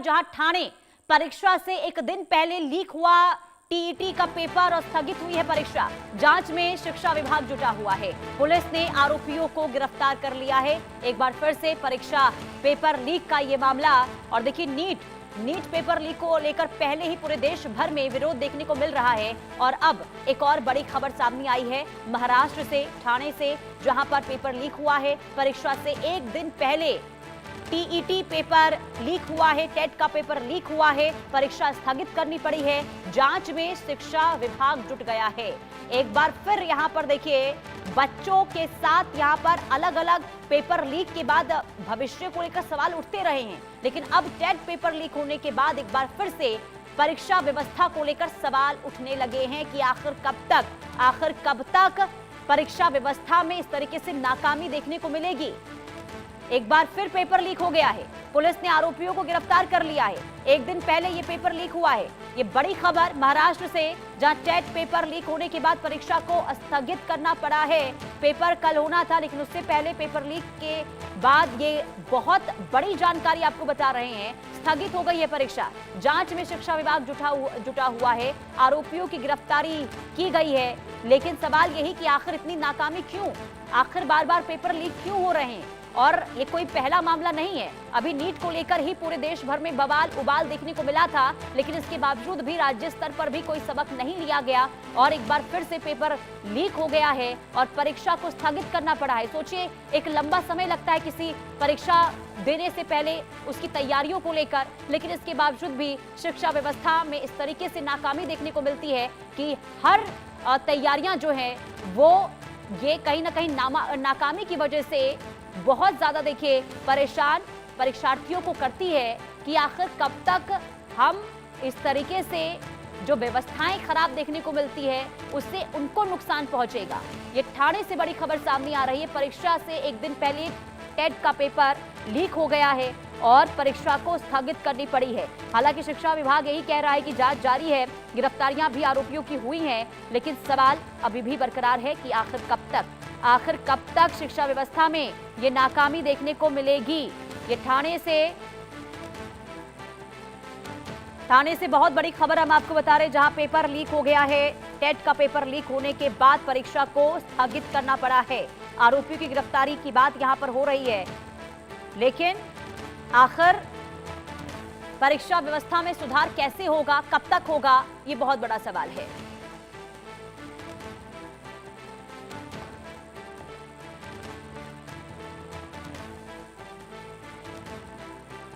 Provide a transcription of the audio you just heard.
जहां ठाणे परीक्षा से एक दिन पहले लीक हुआ टीईटी का पेपर और स्थगित हुई है परीक्षा। जांच में शिक्षा विभाग जुटा हुआ है। पुलिस ने आरोपियों को गिरफ्तार कर लिया है। एक बार फिर से परीक्षा पेपर लीक का ये मामला। और देखिए नीट पेपर लीक को लेकर पहले ही पूरे देश भर में विरोध देखने को मिल रहा है और अब एक और बड़ी खबर सामने आई है महाराष्ट्र से, ठाणे से, जहां पर पेपर लीक हुआ है। परीक्षा से एक दिन पहले टीईटी पेपर लीक हुआ है, टेट का पेपर लीक हुआ है, परीक्षा स्थगित करनी पड़ी है। जांच में शिक्षा विभाग जुट गया है। एक बार फिर यहां पर देखिए बच्चों के साथ यहां पर अलग अलग पेपर लीक के बाद भविष्य को लेकर सवाल उठते रहे हैं, लेकिन अब टेट पेपर लीक होने के बाद एक बार फिर से परीक्षा व्यवस्था को लेकर सवाल उठने लगे हैं कि आखिर कब तक परीक्षा व्यवस्था में इस तरीके से नाकामी देखने को मिलेगी। एक बार फिर पेपर लीक हो गया है। पुलिस ने आरोपियों को गिरफ्तार कर लिया है। एक दिन पहले ये पेपर लीक हुआ है। ये बड़ी खबर महाराष्ट्र से, जहां टेट पेपर लीक होने के बाद परीक्षा को स्थगित करना पड़ा है। पेपर कल होना था, लेकिन उससे पहले पेपर लीक के बाद ये बहुत बड़ी जानकारी आपको बता रहे हैं, स्थगित हो गई है परीक्षा। जांच में शिक्षा विभाग जुटा हुआ है। आरोपियों की गिरफ्तारी की गई है, लेकिन सवाल यही कि आखिर इतनी नाकामी क्यों, आखिर बार बार पेपर लीक क्यों हो रहे हैं। और ये कोई पहला मामला नहीं है। अभी नीट को लेकर ही पूरे देश भर में बवाल उबाल देखने को मिला था, लेकिन इसके बावजूद भी राज्य स्तर पर भी कोई सबक नहीं लिया गया और एक बार फिर से पेपर लीक हो गया है और परीक्षा को स्थगित करना पड़ा है। सोचिए, एक लंबा समय लगता है किसी परीक्षा देने से पहले उसकी तैयारियों को लेकर, लेकिन इसके बावजूद भी शिक्षा व्यवस्था में इस तरीके से नाकामी देखने को मिलती है कि हर तैयारियां जो है वो ये कहीं ना कहीं नाकामी की वजह से बहुत ज्यादा देखिए परेशान परीक्षार्थियों को करती है कि आखिर कब तक हम इस तरीके से जो व्यवस्थाएं खराब देखने को मिलती है उससे उनको नुकसान पहुंचेगा। ये ठाणे से बड़ी खबर सामने आ रही है। परीक्षा से एक दिन पहले टेट का पेपर लीक हो गया है और परीक्षा को स्थगित करनी पड़ी है। हालांकि शिक्षा विभाग यही कह रहा है कि जांच जारी है, गिरफ्तारियां भी आरोपियों की हुई हैं, लेकिन सवाल अभी भी बरकरार है कि आखिर कब तक शिक्षा व्यवस्था में ये नाकामी देखने को मिलेगी। ये ठाणे से बहुत बड़ी खबर हम आपको बता रहे हैं, जहां पेपर लीक हो गया है। टेट का पेपर लीक होने के बाद परीक्षा को स्थगित करना पड़ा है। आरोपियों की गिरफ्तारी की बात यहां पर हो रही है, लेकिन आखिर परीक्षा व्यवस्था में सुधार कैसे होगा, कब तक होगा, ये बहुत बड़ा सवाल है।